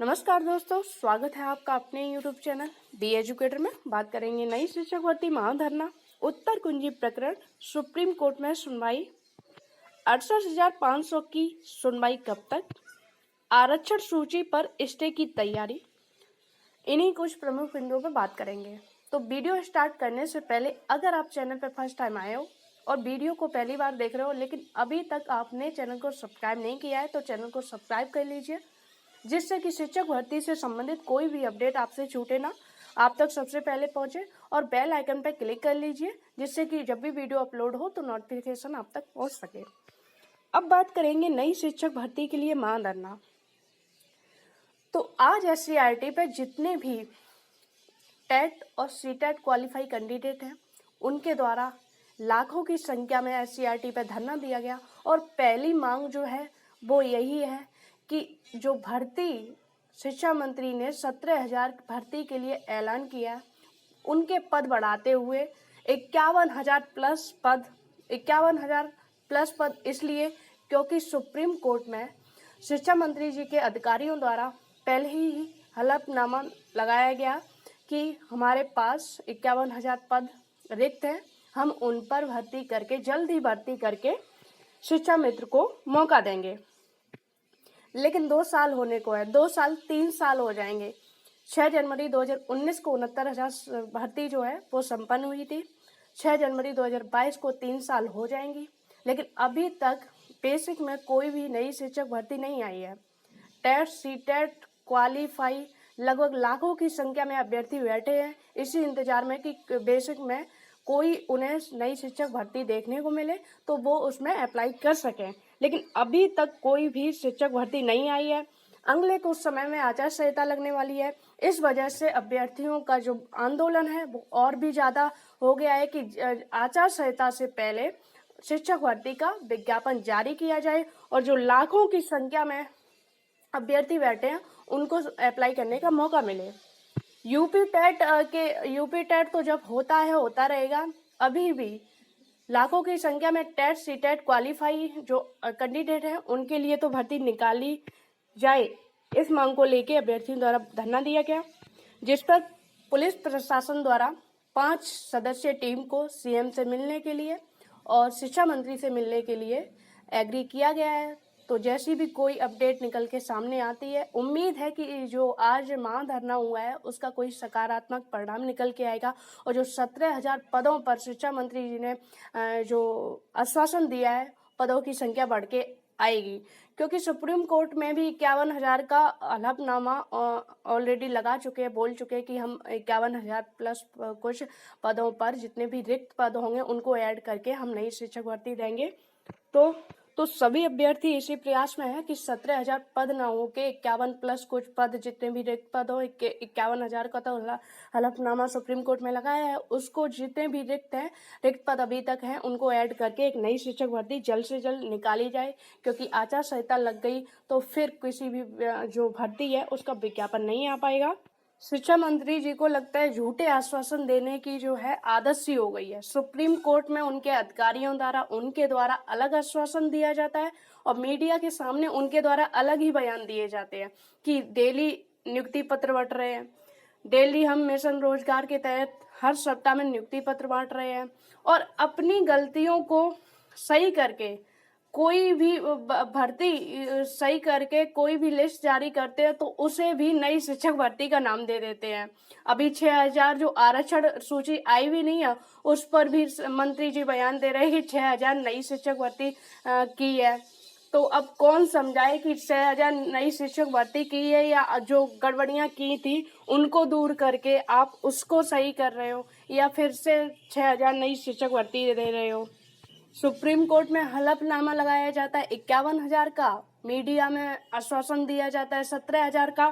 नमस्कार दोस्तों, स्वागत है आपका अपने YouTube चैनल बी एजुकेटर में। बात करेंगे नई शिक्षक भर्ती महाधरना उत्तर कुंजी प्रकरण सुप्रीम कोर्ट में सुनवाई। 68,500 की सुनवाई कब तक? आरक्षण सूची पर स्टे की तैयारी। इन्हीं कुछ प्रमुख बिंदुओं पर बात करेंगे। तो वीडियो स्टार्ट करने से पहले अगर आप चैनल पर फर्स्ट टाइम आए हो और वीडियो को पहली बार देख रहे हो लेकिन अभी तक आपने चैनल को सब्सक्राइब नहीं किया है तो चैनल को सब्सक्राइब कर लीजिए, जिससे कि शिक्षक भर्ती से संबंधित कोई भी अपडेट आपसे छूटे ना, आप तक सबसे पहले पहुंचे। और बेल आइकन पर क्लिक कर लीजिए, जिससे कि जब भी वीडियो अपलोड हो तो नोटिफिकेशन आप तक पहुंच सके। अब बात करेंगे नई शिक्षक भर्ती के लिए महाधरना। तो आज SCERT पे जितने भी टेट और सीटेट क्वालिफाई कैंडिडेट हैं उनके द्वारा लाखों की संख्या में SCERT पे धरना दिया गया। और पहली मांग जो है वो यही है कि जो भर्ती शिक्षा मंत्री ने 17,000 भर्ती के लिए ऐलान किया, उनके पद बढ़ाते हुए 51,000 प्लस पद इसलिए क्योंकि सुप्रीम कोर्ट में शिक्षा मंत्री जी के अधिकारियों द्वारा पहले ही हलफनामा लगाया गया कि हमारे पास 51,000 पद रिक्त हैं, हम उन पर भर्ती करके जल्द ही भर्ती करके शिक्षा मित्र को मौका देंगे। लेकिन 2 साल होने को है, 2 साल 3 साल हो जाएंगे। 6 जनवरी 2019 को 69,000 भर्ती जो है वो संपन्न हुई थी। 6 जनवरी 2022 को 3 साल हो जाएंगी, लेकिन अभी तक बेसिक में कोई भी नई शिक्षक भर्ती नहीं आई है। टेट सीटेट क्वालिफाई लगभग लाखों की संख्या में अभ्यर्थी बैठे हैं इसी इंतजार में कि बेसिक में कोई उन्हें नई शिक्षक भर्ती देखने को मिले तो वो उसमें अप्लाई कर सकें, लेकिन अभी तक कोई भी शिक्षक भर्ती नहीं आई है। अगले कुछ समय में आचार संहिता लगने वाली है, इस वजह से अभ्यर्थियों का जो आंदोलन है वो और भी ज़्यादा हो गया है कि आचार संहिता से पहले शिक्षक भर्ती का विज्ञापन जारी किया जाए और जो लाखों की संख्या में अभ्यर्थी बैठे हैं उनको अप्लाई करने का मौका मिले। यूपी टेट तो जब होता है होता रहेगा। अभी भी लाखों की संख्या में टेट सीटेट क्वालिफाई जो कैंडिडेट हैं उनके लिए तो भर्ती निकाली जाए, इस मांग को लेकर अभ्यर्थियों द्वारा धरना दिया गया, जिस पर पुलिस प्रशासन द्वारा 5 सदस्यीय टीम को CM से मिलने के लिए और शिक्षा मंत्री से मिलने के लिए एग्री किया गया है। तो जैसी भी कोई अपडेट निकल के सामने आती है, उम्मीद है कि जो आज महाधरना हुआ है उसका कोई सकारात्मक परिणाम निकल के आएगा और जो 17,000 पदों पर शिक्षा मंत्री जी ने जो आश्वासन दिया है, पदों की संख्या बढ़ के आएगी, क्योंकि सुप्रीम कोर्ट में भी 51,000 का हलफनामा ऑलरेडी लगा चुके हैं, बोल चुके हैं कि हम 51,000 प्लस कुछ पदों पर जितने भी रिक्त पद होंगे उनको ऐड करके हम नई शिक्षक भर्ती देंगे। तो सभी अभ्यर्थी इसी प्रयास में है कि 17,000 पद ना हो के 51 प्लस कुछ पद जितने भी रिक्त पद हो, 51,000 का तो हलफनामा सुप्रीम कोर्ट में लगाया है, उसको जितने भी रिक्त पद अभी तक हैं उनको ऐड करके एक नई शिक्षक भर्ती जल्द से जल्द निकाली जाए, क्योंकि आचार संहिता लग गई तो फिर किसी भी जो भर्ती है उसका विज्ञापन नहीं आ पाएगा। शिक्षा मंत्री जी को लगता है झूठे आश्वासन देने की जो है आदत सी हो गई है। सुप्रीम कोर्ट में उनके अधिकारियों द्वारा उनके द्वारा अलग आश्वासन दिया जाता है और मीडिया के सामने उनके द्वारा अलग ही बयान दिए जाते हैं कि डेली नियुक्ति पत्र बंट रहे हैं, डेली हम मिशन रोजगार के तहत हर सप्ताह में नियुक्ति पत्र बांट रहे हैं। और अपनी गलतियों को सही करके कोई भी भर्ती सही करके कोई भी लिस्ट जारी करते हैं तो उसे भी नई शिक्षक भर्ती का नाम दे देते हैं। अभी 6,000 जो आरक्षण सूची आई भी नहीं है उस पर भी मंत्री जी बयान दे रहे हैं कि 6,000 नई शिक्षक भर्ती की है। तो अब कौन समझाए कि 6,000 नई शिक्षक भर्ती की है या जो गड़बड़ियां की थी उनको दूर करके आप उसको सही कर रहे हो, या फिर से 6,000 नई शिक्षक भर्ती दे रहे हो। सुप्रीम कोर्ट में हलफनामा लगाया जाता है 51,000 का, मीडिया में आश्वासन दिया जाता है 17,000 का,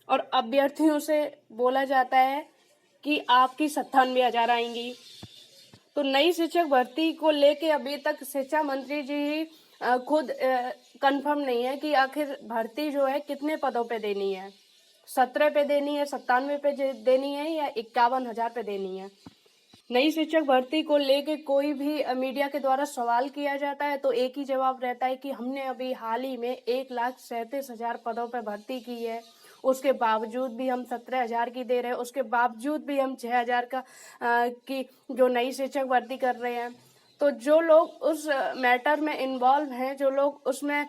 और अभ्यर्थियों से बोला जाता है कि आपकी 97,000 आएंगी। तो नई शिक्षक भर्ती को लेके अभी तक शिक्षा मंत्री जी खुद कंफर्म नहीं है कि आखिर भर्ती जो है कितने पदों पे देनी है, 17 पे देनी है, 97 पे देनी है या 51,000 पे देनी है। नई शिक्षक भर्ती को लेके कोई भी मीडिया के द्वारा सवाल किया जाता है तो एक ही जवाब रहता है कि हमने अभी हाल ही में 1,37,000 पदों पर भर्ती की है उसके बावजूद भी हम 17,000 की दे रहे हैं, उसके बावजूद भी हम 6,000 का की जो नई शिक्षक भर्ती कर रहे हैं। तो जो लोग उस मैटर में इन्वॉल्व हैं, जो लोग उसमें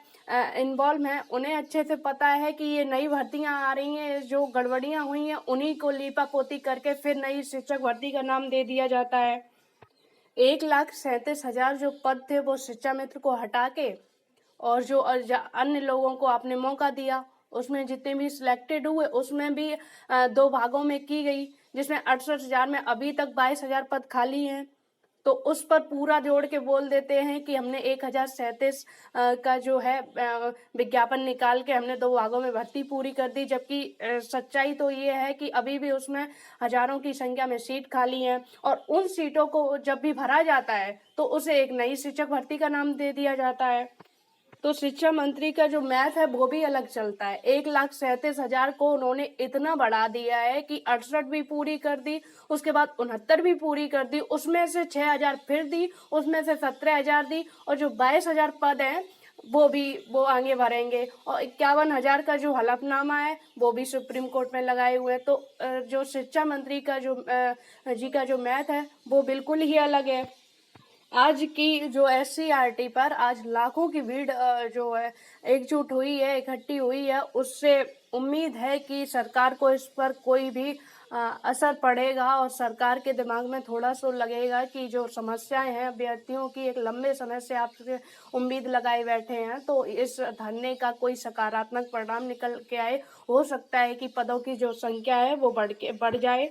इन्वॉल्व हैं, उन्हें अच्छे से पता है कि ये नई भर्तियां आ रही हैं, जो गड़बड़ियां हुई हैं उन्हीं को लीपापोती करके फिर नई शिक्षक भर्ती का नाम दे दिया जाता है। 1,37,000 जो पद थे वो शिक्षा मित्र को हटा के और जो अन्य लोगों को आपने मौका दिया, उसमें जितने भी सिलेक्टेड हुए उसमें भी 2 भागों में की गई, जिसमें 68,000 में अभी तक 22,000 पद खाली हैं। तो उस पर पूरा जोड़ के बोल देते हैं कि हमने 1,037 का जो है विज्ञापन निकाल के हमने 2 भागों में भर्ती पूरी कर दी, जबकि सच्चाई तो ये है कि अभी भी उसमें हजारों की संख्या में सीट खाली हैं और उन सीटों को जब भी भरा जाता है तो उसे एक नई शिक्षक भर्ती का नाम दे दिया जाता है। तो शिक्षा मंत्री का जो मैथ है वो भी अलग चलता है। 1,37,000 को उन्होंने इतना बढ़ा दिया है कि 68 भी पूरी कर दी, उसके बाद 69 भी पूरी कर दी, उसमें से 6,000 फिर दी, उसमें से 17,000 दी और जो 22,000 पद हैं वो आगे भरेंगे और 51,000 का जो हलफनामा है वो भी सुप्रीम कोर्ट में लगाए हुए हैं। तो जो शिक्षा मंत्री का जो मैथ है वो बिल्कुल ही अलग है। आज की जो SCRT पर आज लाखों की भीड़ जो है एकजुट हुई है, इकट्ठी हुई है, उससे उम्मीद है कि सरकार को इस पर कोई भी असर पड़ेगा और सरकार के दिमाग में थोड़ा सा लगेगा कि जो समस्याएं हैं अभ्यर्थियों की एक लंबे समय से आपसे उम्मीद लगाए बैठे हैं, तो इस धरने का कोई सकारात्मक परिणाम निकल के आए। हो सकता है कि पदों की जो संख्या है वो बढ़ जाए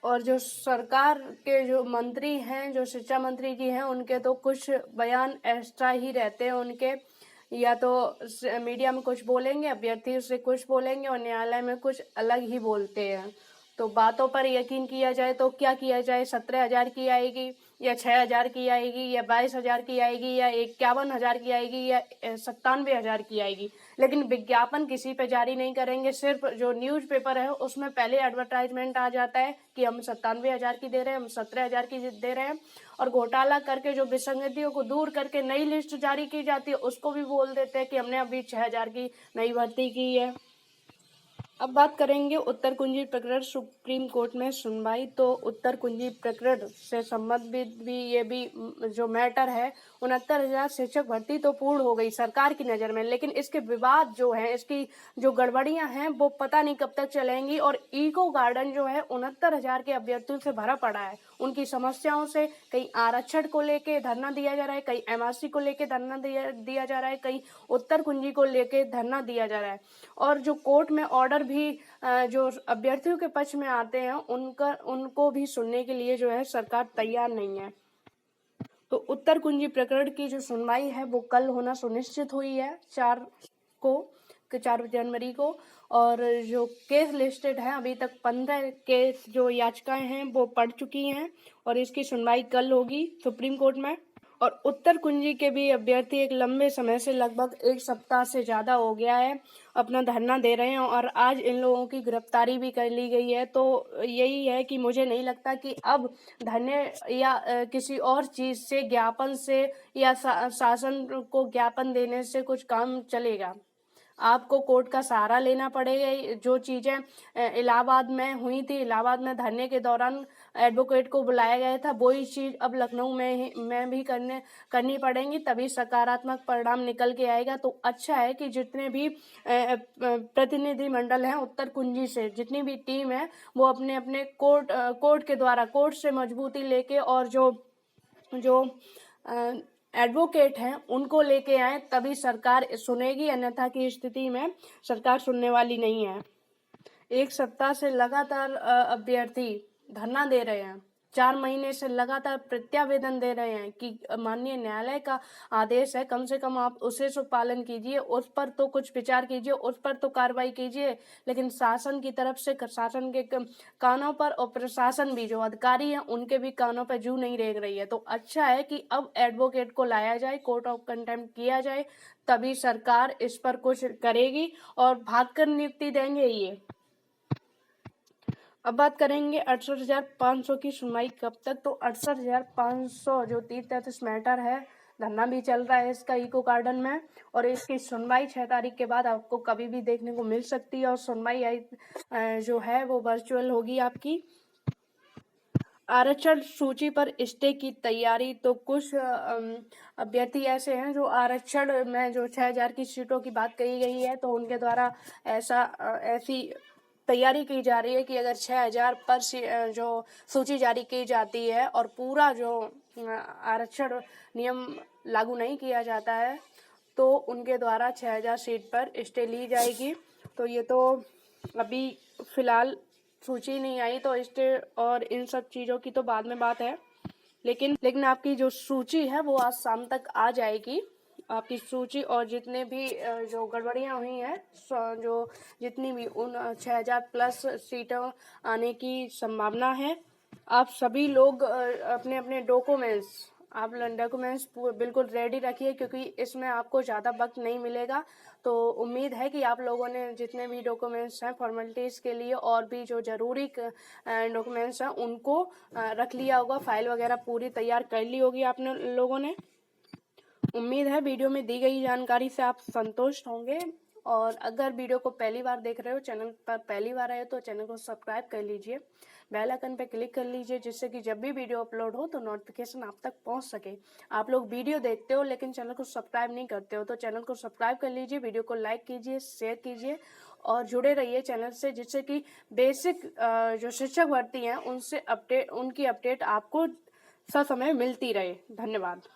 और जो सरकार के जो मंत्री हैं, जो शिक्षा मंत्री जी हैं, उनके तो कुछ बयान एक्स्ट्रा ही रहते हैं उनके, या तो मीडिया में कुछ बोलेंगे, अभ्यर्थी से कुछ बोलेंगे और न्यायालय में कुछ अलग ही बोलते हैं। तो बातों पर यकीन किया जाए तो क्या किया जाए, 17,000 की आएगी या 6,000 की आएगी या 22,000 की आएगी या 51,000 की आएगी या 97,000 की आएगी, लेकिन विज्ञापन किसी पे जारी नहीं करेंगे। सिर्फ जो न्यूज़ पेपर है उसमें पहले एडवर्टाइजमेंट आ जाता है कि हम 97,000 की दे रहे हैं, हम 17,000 की दे रहे हैं और घोटाला करके जो विसंगतियों को दूर करके नई लिस्ट जारी की जाती है उसको भी बोल देते हैं कि हमने अभी 6,000 की नई भर्ती की है। अब बात करेंगे उत्तर कुंजी प्रकरण सुप्रीम कोर्ट में सुनवाई। तो उत्तर कुंजी प्रकरण से संबंधित भी ये भी जो मैटर है, 69,000 शिक्षक भर्ती तो पूर्ण हो गई सरकार की नज़र में, लेकिन इसके विवाद जो है, इसकी जो गड़बड़ियां हैं वो पता नहीं कब तक चलेंगी। और इको गार्डन जो है 69,000 के अभ्यर्थियों से भरा पड़ा है, उनकी समस्याओं से, कहीं आरक्षण को लेके धरना दिया जा रहा है, कहीं MRC को लेके धरना दिया जा रहा है, कहीं उत्तर कुंजी को लेके धरना दिया जा रहा है। और जो कोर्ट में ऑर्डर भी जो अभ्यर्थियों के पक्ष में आते हैं उनको भी सुनने के लिए जो है सरकार तैयार नहीं है। तो उत्तर कुंजी प्रकरण की जो सुनवाई है वो कल होना सुनिश्चित हुई है 4 जनवरी को। और जो केस लिस्टेड है अभी तक 15 केस जो याचिकाएं हैं वो पड़ चुकी हैं और इसकी सुनवाई कल होगी सुप्रीम कोर्ट में। और उत्तर कुंजी के भी अभ्यर्थी एक लंबे समय से, लगभग 1 सप्ताह से ज़्यादा हो गया है, अपना धरना दे रहे हैं और आज इन लोगों की गिरफ्तारी भी कर ली गई है। तो यही है कि मुझे नहीं लगता कि अब धरने या किसी और चीज़ से, ज्ञापन से या शासन को ज्ञापन देने से कुछ काम चलेगा। आपको कोर्ट का सहारा लेना पड़ेगा। जो चीज़ें इलाहाबाद में हुई थी, इलाहाबाद में धरने के दौरान एडवोकेट को बुलाया गया था, वही चीज़ अब लखनऊ में भी करनी पड़ेंगी, तभी सकारात्मक परिणाम निकल के आएगा। तो अच्छा है कि जितने भी प्रतिनिधिमंडल हैं उत्तर कुंजी से, जितनी भी टीम है वो अपने अपने कोर्ट के द्वारा, कोर्ट से मजबूती लेके और जो एडवोकेट हैं उनको लेके आए, तभी सरकार सुनेगी, अन्यथा की स्थिति में सरकार सुनने वाली नहीं है। 1 सप्ताह से लगातार अभ्यर्थी धरना दे रहे हैं, 4 महीने से लगातार प्रत्यावेदन दे रहे हैं कि माननीय न्यायालय का आदेश है, कम से कम आप उसे तो पालन कीजिए, उस पर तो कुछ विचार कीजिए, उस पर तो कार्रवाई कीजिए। लेकिन शासन की तरफ से, शासन के कानों पर और प्रशासन भी, जो अधिकारी हैं उनके भी कानों पर जू नहीं रेंग रही है। तो अच्छा है कि अब एडवोकेट को लाया जाए, कोर्ट ऑफ कंटेम्प्ट किया जाए, तभी सरकार इस पर कुछ करेगी और भागकर नियुक्ति देंगे ये। अब बात करेंगे 68,500 की सुनवाई कब तक। तो 68,500 जो 30-33 मैटर है धरना भी चल रहा है इसका इको गार्डन में, और इसकी सुनवाई 6 तारीख के बाद आपको कभी भी देखने को मिल सकती है। और सुनवाई जो है वो वर्चुअल होगी आपकी। आरक्षण सूची पर स्टे की तैयारी, तो कुछ अभ्यर्थी ऐसे हैं जो आरक्षण में जो 6000 की सीटों की बात कही गई है, तो उनके द्वारा ऐसी तैयारी की जा रही है कि अगर 6000 पर जो सूची जारी की जाती है और पूरा जो आरक्षण नियम लागू नहीं किया जाता है, तो उनके द्वारा 6000 सीट पर स्टे ली जाएगी। तो ये तो अभी फिलहाल सूची नहीं आई, तो स्टे और इन सब चीज़ों की तो बाद में बात है। लेकिन आपकी जो सूची है वो आज शाम तक आ जाएगी, आपकी सूची। और जितने भी जो गड़बड़ियाँ हुई हैं, जो जितनी भी उन 6000 प्लस सीटों आने की संभावना है, आप सभी लोग अपने अपने डॉक्यूमेंट्स बिल्कुल रेडी रखिए, क्योंकि इसमें आपको ज़्यादा वक्त नहीं मिलेगा। तो उम्मीद है कि आप लोगों ने जितने भी डॉक्यूमेंट्स हैं फॉर्मेलिटीज़ के लिए और भी जो ज़रूरी डॉक्यूमेंट्स हैं उनको रख लिया होगा, फाइल वगैरह पूरी तैयार कर ली होगी आपने लोगों ने। उम्मीद है वीडियो में दी गई जानकारी से आप संतुष्ट होंगे। और अगर वीडियो को पहली बार देख रहे हो, चैनल पर पहली बार आए तो चैनल को सब्सक्राइब कर लीजिए, बेल आइकन पर क्लिक कर लीजिए, जिससे कि जब भी वीडियो अपलोड हो तो नोटिफिकेशन आप तक पहुंच सके। आप लोग वीडियो देखते हो लेकिन चैनल को सब्सक्राइब नहीं करते हो, तो चैनल को सब्सक्राइब कर लीजिए, वीडियो को लाइक कीजिए, शेयर कीजिए और जुड़े रहिए चैनल से, जिससे कि बेसिक जो शिक्षक भर्ती हैं उनकी अपडेट आपको ससमय मिलती रहे। धन्यवाद।